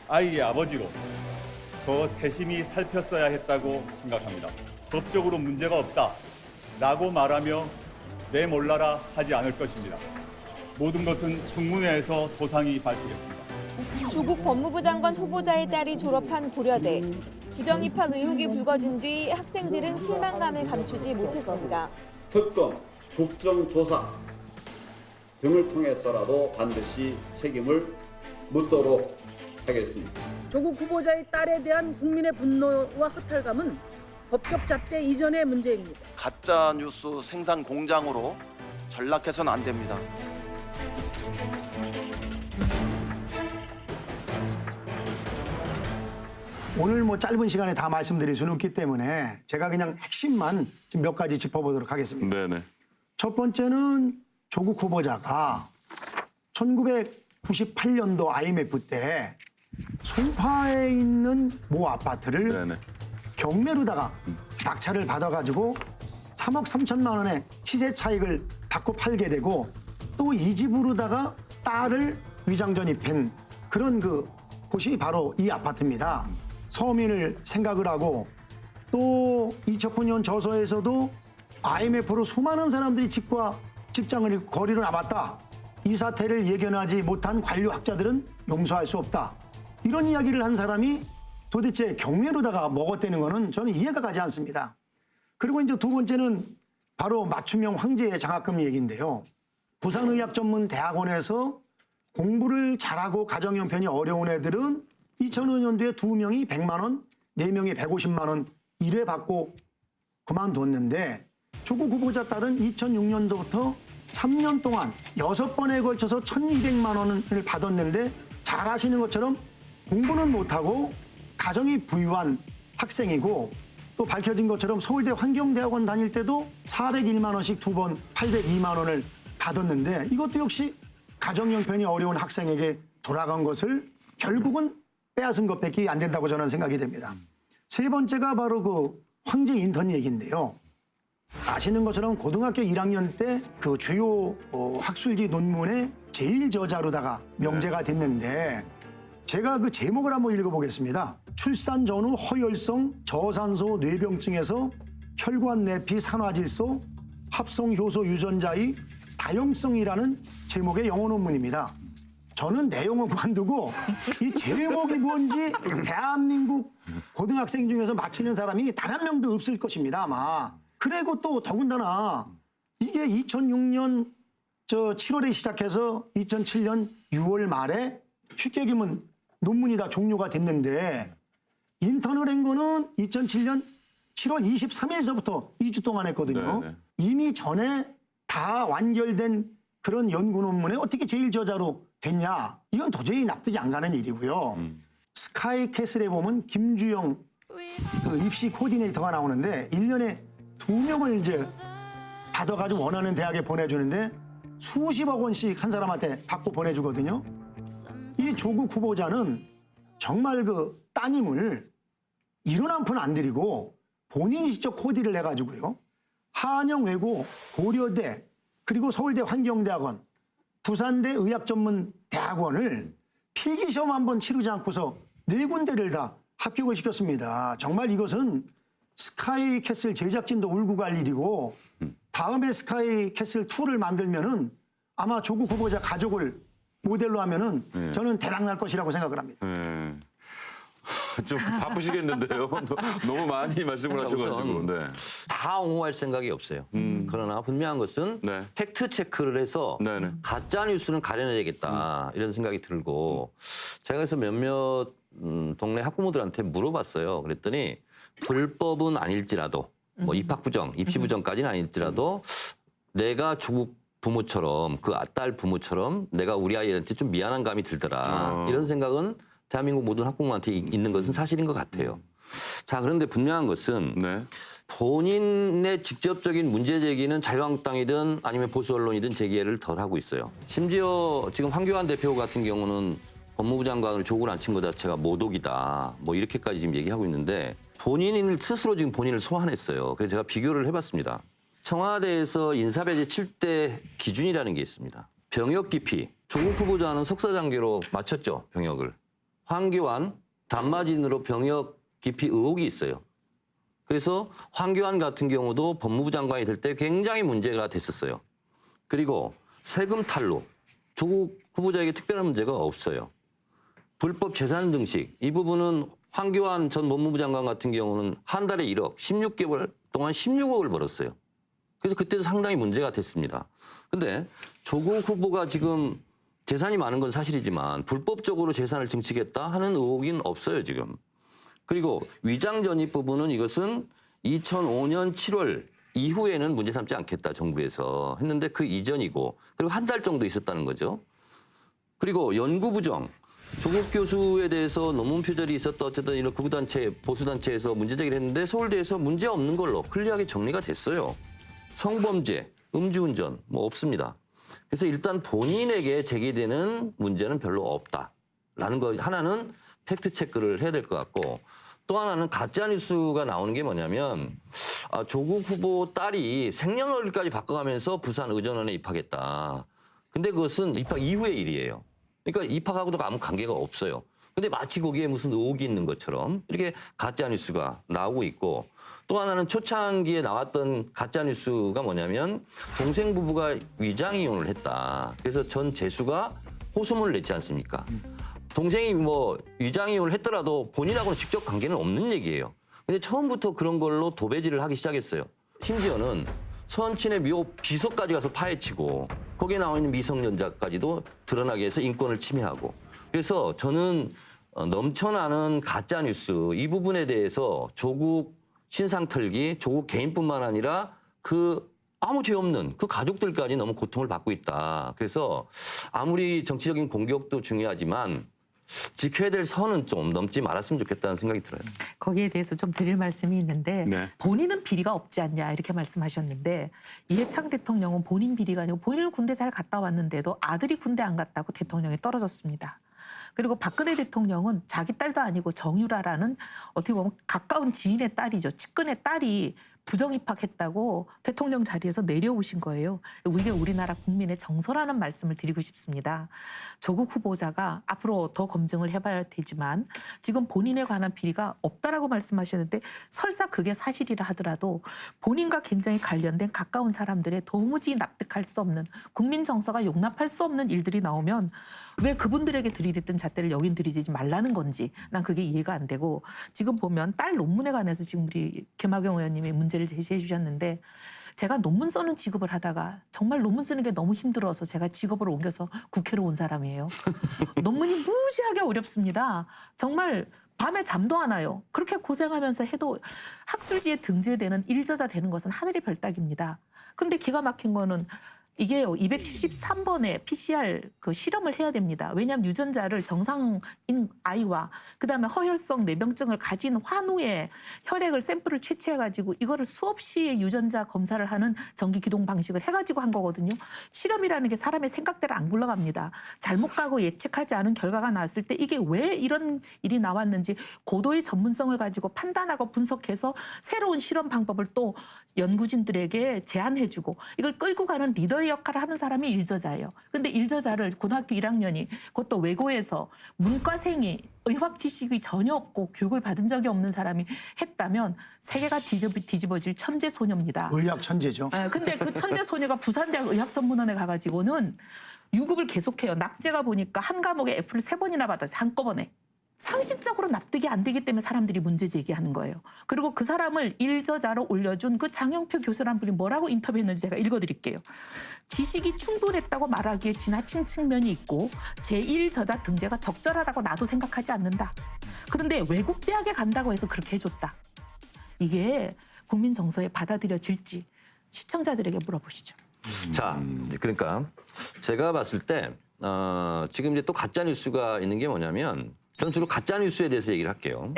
아이의 아버지로 더 세심히 살폈어야 했다고 생각합니다. 법적으로 문제가 없다라고 말하며 내몰라라 하지 않을 것입니다. 모든 것은 청문회에서 소상히 밝히겠습니다. 조국 법무부 장관 후보자의 딸이 졸업한 고려대. 부정 입학 의혹이 불거진 뒤 학생들은 실망감을 감추지 못했습니다. 특검, 국정조사 등을 통해서라도 반드시 책임을 묻도록 하겠습니다. 조국 후보자의 딸에 대한 국민의 분노와 허탈감은 법적 잣대 이전의 문제입니다. 가짜 뉴스 생산 공장으로 전락해서는 안 됩니다. 오늘 뭐 짧은 시간에 다 말씀드릴 수는 없기 때문에 제가 그냥 핵심만 지금 몇 가지 짚어보도록 하겠습니다. 네네. 첫 번째는 조국 후보자가 1998년도 IMF 때 송파에 있는 모 아파트를 네네. 경매로다가 낙찰을 받아가지고 3억 3천만 원의 시세 차익을 받고 팔게 되고 또 이 집으로다가 딸을 위장 전입한 그런 그 곳이 바로 이 아파트입니다. 서민을 생각을 하고 또 2009년 저서에서도 IMF로 수많은 사람들이 집과 직장을 잃고 거리로 남았다. 이 사태를 예견하지 못한 관료학자들은 용서할 수 없다. 이런 이야기를 한 사람이 도대체 경매로다가 먹었다는 거는 저는 이해가 가지 않습니다. 그리고 이제 두 번째는 바로 맞춤형 황제 장학금 얘기인데요. 부산의학전문대학원에서 공부를 잘하고 가정 형편이 어려운 애들은 2005년도에 2명이 100만 원, 4명이 150만 원 일회 받고 그만뒀는데 조국 후보자 딸은 2006년도부터 3년 동안 6번에 걸쳐서 1,200만 원을 받았는데 잘 아시는 것처럼 공부는 못하고 가정이 부유한 학생이고 또 밝혀진 것처럼 서울대 환경대학원 다닐 때도 401만 원씩 2번 802만 원을 받았는데 이것도 역시 가정 형편이 어려운 학생에게 돌아간 것을 결국은 빼앗은 것밖에 안 된다고 저는 생각이 됩니다. 세 번째가 바로 그 황제 인턴 얘기인데요. 아시는 것처럼 고등학교 1학년 때 그 주요 학술지 논문의 제일 저자로다가 명제가 됐는데 제가 그 제목을 한번 읽어보겠습니다. 출산 전후 허혈성 저산소 뇌병증에서 혈관 내피 산화질소 합성 효소 유전자의 다용성이라는 제목의 영어 논문입니다. 저는 내용은 그만두고 이 제목이 뭔지 대한민국 고등학생 중에서 맞히는 사람이 단 한 명도 없을 것입니다, 아마. 그리고 또 더군다나 이게 2006년 7월에 시작해서 2007년 6월 말에 쉽게 얘기하면 논문이 다 종료가 됐는데 인턴을 한 거는 2007년 7월 23일서부터 2주 동안 했거든요. 네네. 이미 전에 다 완결된 그런 연구 논문에 어떻게 제일 저자로 됐냐? 이건 도저히 납득이 안 가는 일이고요. 스카이캐슬에 보면 김주영 그 입시 코디네이터가 나오는데 1년에 2명을 이제 받아가지고 원하는 대학에 보내주는데 수십억 원씩 한 사람한테 받고 보내주거든요. 이 조국 후보자는 정말 그 따님을 이런 한 푼 안 들이고 본인이 직접 코디를 해가지고요. 한영외고, 고려대, 그리고 서울대 환경대학원, 부산대 의학전문대학원을 필기시험 한번 치르지 않고서 4군데를 다 합격을 시켰습니다. 정말 이것은 스카이캐슬 제작진도 울고 갈 일이고 다음에 스카이캐슬 2를 만들면은 아마 조국 후보자 가족을 모델로 하면은 저는 대박 날 것이라고 생각을 합니다. 좀 바쁘시겠는데요. 너무 많이 말씀을 하셔가지고. 네. 다 옹호할 생각이 없어요. 그러나 분명한 것은 네. 팩트 체크를 해서 네네. 가짜 뉴스는 가려내야겠다 이런 생각이 들고 제가 그래서 몇몇 동네 학부모들한테 물어봤어요. 그랬더니 불법은 아닐지라도 뭐 입학 부정, 입시 부정까지는 아닐지라도 내가 조국 부모처럼 그 딸 부모처럼 내가 우리 아이한테 좀 미안한 감이 들더라. 이런 생각은 대한민국 모든 학부모한테 있는 것은 사실인 것 같아요. 자, 그런데 분명한 것은 네. 본인의 직접적인 문제 제기는 자유한국당이든 아니면 보수 언론이든 제기를 덜 하고 있어요. 심지어 지금 황교안 대표 같은 경우는 법무부 장관을 조국을 앉힌 것 자체가 모독이다. 뭐 이렇게까지 지금 얘기하고 있는데 본인 스스로 지금 본인을 소환했어요. 그래서 제가 비교를 해봤습니다. 청와대에서 인사배제 7대 기준이라는 게 있습니다. 병역 기피. 조국 후보자는 속사장계로 맞췄죠, 병역을. 황교안 단마진으로 병역 기피 의혹이 있어요. 그래서 황교안 같은 경우도 법무부 장관이 될 때 굉장히 문제가 됐었어요. 그리고 세금 탈루, 조국 후보자에게 특별한 문제가 없어요. 불법 재산 증식, 이 부분은 황교안 전 법무부 장관 같은 경우는 한 달에 1억, 16개월 동안 16억을 벌었어요. 그래서 그때도 상당히 문제가 됐습니다. 근데 조국 후보가 지금 재산이 많은 건 사실이지만 불법적으로 재산을 증식했다 하는 의혹은 없어요, 지금. 그리고 위장 전입 부분은 이것은 2005년 7월 이후에는 문제 삼지 않겠다, 정부에서 했는데 그 이전이고, 그리고 한 달 정도 있었다는 거죠. 그리고 연구 부정, 조국 교수에 대해서 논문 표절이 있었다 어쨌든 이런 극우단체, 보수단체에서 문제 제기를 했는데 서울대에서 문제 없는 걸로 클리어하게 정리가 됐어요. 성범죄, 음주운전 뭐 없습니다. 그래서 일단 본인에게 제기되는 문제는 별로 없다라는 거 하나는 팩트 체크를 해야 될 것 같고, 또 하나는 가짜 뉴스가 나오는 게 뭐냐면 조국 후보 딸이 생년월일까지 바꿔가면서 부산 의전원에 입학했다. 근데 그것은 입학 이후의 일이에요. 그러니까 입학하고도 아무 관계가 없어요. 근데 마치 거기에 무슨 의혹이 있는 것처럼 이렇게 가짜 뉴스가 나오고 있고, 또 하나는 초창기에 나왔던 가짜 뉴스가 뭐냐면 동생 부부가 위장 이혼을 했다. 그래서 전 재수가 호소문을 냈지 않습니까? 동생이 뭐 위장 이혼을 했더라도 본인하고는 직접 관계는 없는 얘기예요. 근데 처음부터 그런 걸로 도배질을 하기 시작했어요. 심지어는 선친의 묘 비서까지 가서 파헤치고 거기에 나와 있는 미성년자까지도 드러나게 해서 인권을 침해하고. 그래서 저는 넘쳐나는 가짜 뉴스 이 부분에 대해서 조국 신상털기, 조국 개인뿐만 아니라 그 아무 죄 없는 그 가족들까지 너무 고통을 받고 있다. 그래서 아무리 정치적인 공격도 중요하지만 지켜야 될 선은 좀 넘지 말았으면 좋겠다는 생각이 들어요. 거기에 대해서 좀 드릴 말씀이 있는데 네. 본인은 비리가 없지 않냐 이렇게 말씀하셨는데, 이해창 대통령은 본인 비리가 아니고 본인은 군대 잘 갔다 왔는데도 아들이 군대 안 갔다고 대통령이 떨어졌습니다. 그리고 박근혜 대통령은 자기 딸도 아니고 정유라라는 어떻게 보면 가까운 지인의 딸이죠. 측근의 딸이 부정 입학했다고 대통령 자리에서 내려오신 거예요. 이게 우리나라 국민의 정서라는 말씀을 드리고 싶습니다. 조국 후보자가 앞으로 더 검증을 해봐야 되지만 지금 본인에 관한 비리가 없다라고 말씀하셨는데, 설사 그게 사실이라 하더라도 본인과 굉장히 관련된 가까운 사람들의 도무지 납득할 수 없는, 국민 정서가 용납할 수 없는 일들이 나오면 왜 그분들에게 들이댔던 잣대를 여긴 들이대지 말라는 건지 난 그게 이해가 안 되고, 지금 보면 딸 논문에 관해서 지금 우리 김학용 의원님이 문제를 제시해 주셨는데, 제가 논문 써는 직업을 하다가 정말 논문 쓰는 게 너무 힘들어서 제가 직업을 옮겨서 국회로 온 사람이에요. 논문이 무지하게 어렵습니다. 정말 밤에 잠도 안 와요. 그렇게 고생하면서 해도 학술지에 등재되는 일저자 되는 것은 하늘의 별따기입니다. 근데 기가 막힌 거는 이게요, 273번의 PCR 그 실험을 해야 됩니다. 왜냐하면 유전자를 정상인 아이와 그다음에 허혈성 뇌병증을 가진 환우의 혈액을 샘플을 채취해가지고 이거를 수없이 유전자 검사를 하는 전기 기동 방식을 해가지고 한 거거든요. 실험이라는 게 사람의 생각대로 안 굴러갑니다. 잘못 가고 예측하지 않은 결과가 나왔을 때 이게 왜 이런 일이 나왔는지 고도의 전문성을 가지고 판단하고 분석해서 새로운 실험 방법을 또 연구진들에게 제안해주고 이걸 끌고 가는 리더의 역할을 하는 사람이 일저자예요. 근데 일저자를 고등학교 1학년이 그것도 외고에서 문과생이 의학 지식이 전혀 없고 교육을 받은 적이 없는 사람이 했다면 세계가 뒤집어질 천재 소녀입니다. 의학 천재죠. 근데 그 천재 소녀가 부산대학 의학전문원에 가가지고는 유급을 계속해요. 낙제가 보니까 한 과목에 F를 3번이나 받았어요. 한꺼번에. 상식적으로 납득이 안 되기 때문에 사람들이 문제 제기하는 거예요. 그리고 그 사람을 일저자로 올려준 그 장영표 교수라는 분이 뭐라고 인터뷰했는지 제가 읽어드릴게요. 지식이 충분했다고 말하기에 지나친 측면이 있고 제1저자 등재가 적절하다고 나도 생각하지 않는다. 그런데 외국 대학에 간다고 해서 그렇게 해줬다. 이게 국민 정서에 받아들여질지 시청자들에게 물어보시죠. 자, 그러니까 제가 봤을 때 지금 이제 또 가짜 뉴스가 있는 게 뭐냐면, 저는 주로 가짜 뉴스에 대해서 얘기를 할게요.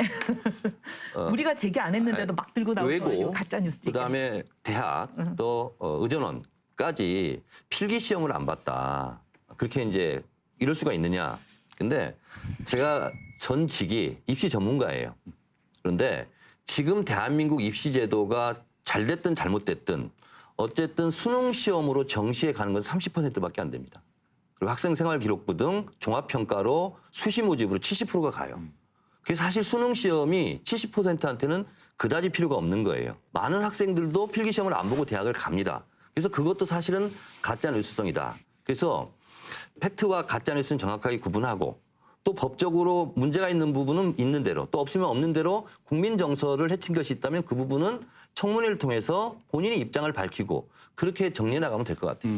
우리가 제기 안 했는데도 막 들고 나오고 외고, 가짜 뉴스. 그다음에 대학 또 의전원까지 필기 시험을 안 봤다. 그렇게 이제 이럴 수가 있느냐? 근데 제가 전직이 입시 전문가예요. 그런데 지금 대한민국 입시 제도가 잘 됐든 잘못됐든 어쨌든 수능 시험으로 정시에 가는 건 30%밖에 안 됩니다. 그리고 학생생활기록부 등 종합평가로 수시 모집으로 70%가 가요. 그래서 사실 수능 시험이 70%한테는 그다지 필요가 없는 거예요. 많은 학생들도 필기시험을 안 보고 대학을 갑니다. 그래서 그것도 사실은 가짜 뉴스성이다. 그래서 팩트와 가짜 뉴스는 정확하게 구분하고 또 법적으로 문제가 있는 부분은 있는 대로 또 없으면 없는 대로 국민 정서를 해친 것이 있다면 그 부분은 청문회를 통해서 본인의 입장을 밝히고 그렇게 정리해 나가면 될 것 같아요.